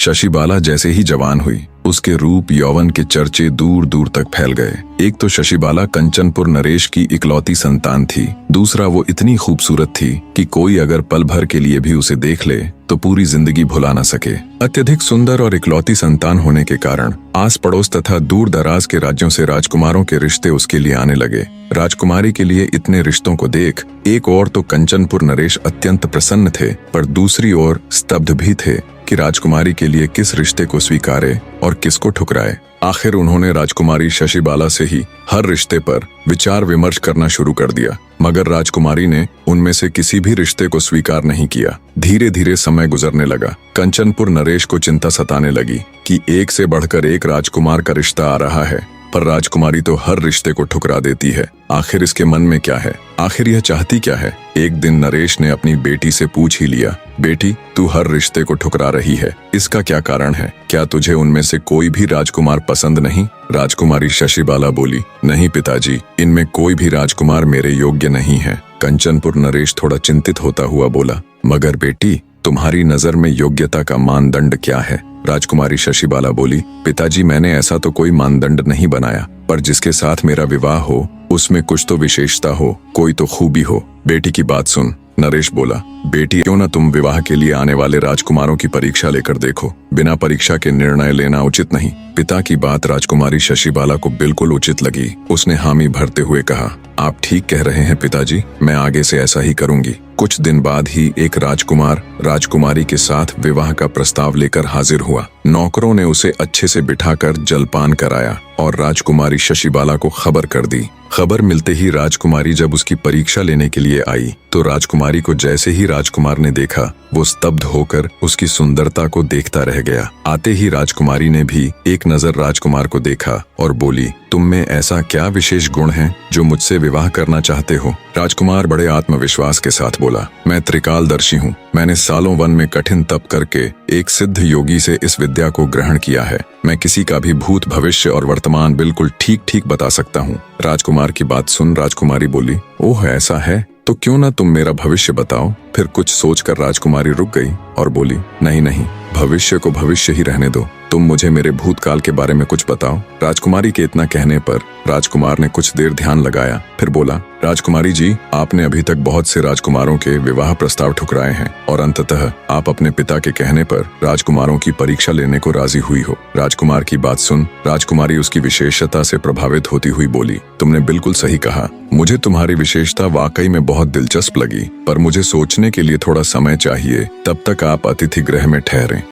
शशिबाला जैसे ही जवान हुई, उसके रूप यौवन के चर्चे दूर दूर तक फैल गए। एक तो शशिबाला कंचनपुर नरेश की इकलौती संतान थी, दूसरा वो इतनी खूबसूरत थी कि कोई अगर पल भर के लिए भी उसे देख ले तो पूरी जिंदगी भुला न सके। अत्यधिक सुंदर और इकलौती संतान होने के कारण आस पड़ोस तथा दूर दराज के राज्यों से राजकुमारों के रिश्ते उसके लिए आने लगे। राजकुमारी के लिए इतने रिश्तों को देख एक ओर तो कंचनपुर नरेश अत्यंत प्रसन्न थे, पर दूसरी ओर स्तब्ध भी थे कि राजकुमारी के लिए किस रिश्ते को स्वीकारे और किसको ठुकराए। आखिर उन्होंने राजकुमारी शशिबाला से ही हर रिश्ते पर विचार विमर्श करना शुरू कर दिया, मगर राजकुमारी ने उनमें से किसी भी रिश्ते को स्वीकार नहीं किया। धीरे धीरे समय गुजरने लगा। कंचनपुर नरेश को चिंता सताने लगी कि एक से बढ़कर एक राजकुमार का रिश्ता आ रहा है, पर राजकुमारी तो हर रिश्ते को ठुकरा देती है। आखिर इसके मन में क्या है? आखिर यह चाहती क्या है? एक दिन नरेश ने अपनी बेटी से पूछ ही लिया, बेटी, तू हर रिश्ते को ठुकरा रही है, इसका क्या कारण है? क्या तुझे उनमें से कोई भी राजकुमार पसंद नहीं? राजकुमारी शशिबाला बोली, नहीं पिताजी, इनमें कोई भी राजकुमार मेरे योग्य नहीं है। कंचनपुर नरेश थोड़ा चिंतित होता हुआ बोला, मगर बेटी, तुम्हारी नजर में योग्यता का मानदंड क्या है? राजकुमारी शशिबाला बोली, पिताजी, मैंने ऐसा तो कोई मानदंड नहीं बनाया, पर जिसके साथ मेरा विवाह हो उसमें कुछ तो विशेषता हो, कोई तो खूबी हो। बेटी की बात सुन, नरेश बोला, बेटी, क्यों न तुम विवाह के लिए आने वाले राजकुमारों की परीक्षा लेकर देखो। बिना परीक्षा के निर्णय लेना उचित नहीं। पिता की बात राजकुमारी शशिबाला को बिल्कुल उचित लगी। उसने हामी भरते हुए कहा, आप ठीक कह रहे हैं पिताजी, मैं आगे से ऐसा ही करूंगी। कुछ दिन बाद ही एक राजकुमार राजकुमारी के साथ विवाह का प्रस्ताव लेकर हाजिर हुआ। नौकरों ने उसे अच्छे से बिठाकर जलपान कराया और राजकुमारी शशिबाला को खबर कर दी। खबर मिलते ही राजकुमारी जब उसकी परीक्षा लेने के लिए आई तो राजकुमारी को जैसे ही राजकुमार ने देखा, वो स्तब्ध होकर उसकी सुंदरता को देखता रह गया। आते ही राजकुमारी ने भी एक नजर राजकुमार को देखा और बोली, तुम में ऐसा क्या विशेष गुण है जो मुझसे विवाह करना चाहते हो? राजकुमार बड़े आत्मविश्वास के साथ बोला, मैं त्रिकालदर्शी हूँ। मैंने सालों वन में कठिन तप करके एक सिद्ध योगी से इस विद्या को ग्रहण किया है। मैं किसी का भी भूत, भविष्य और वर्तमान बिल्कुल ठीक ठीक बता सकता हूँ। राजकुमार की बात सुन राजकुमारी बोली, ओह, ऐसा है तो क्यों ना तुम मेरा भविष्य बताओ। फिर कुछ सोचकर राजकुमारी रुक गई और बोली, नहीं नहीं, भविष्य को भविष्य ही रहने दो, तुम मुझे मेरे भूतकाल के बारे में कुछ बताओ। राजकुमारी के इतना कहने पर राजकुमार ने कुछ देर ध्यान लगाया, फिर बोला, राजकुमारी जी, आपने अभी तक बहुत से राजकुमारों के विवाह प्रस्ताव ठुकराए हैं और अंततः आप अपने पिता के कहने पर राजकुमारों की परीक्षा लेने को राजी हुई हो। राजकुमार की बात सुन राजकुमारी उसकी विशेषता से प्रभावित होती हुई बोली, तुमने बिल्कुल सही कहा, मुझे तुम्हारी विशेषता वाकई में बहुत दिलचस्प लगी, पर मुझे सोचने के लिए थोड़ा समय चाहिए, तब तक आप अतिथि गृह में ठहरें।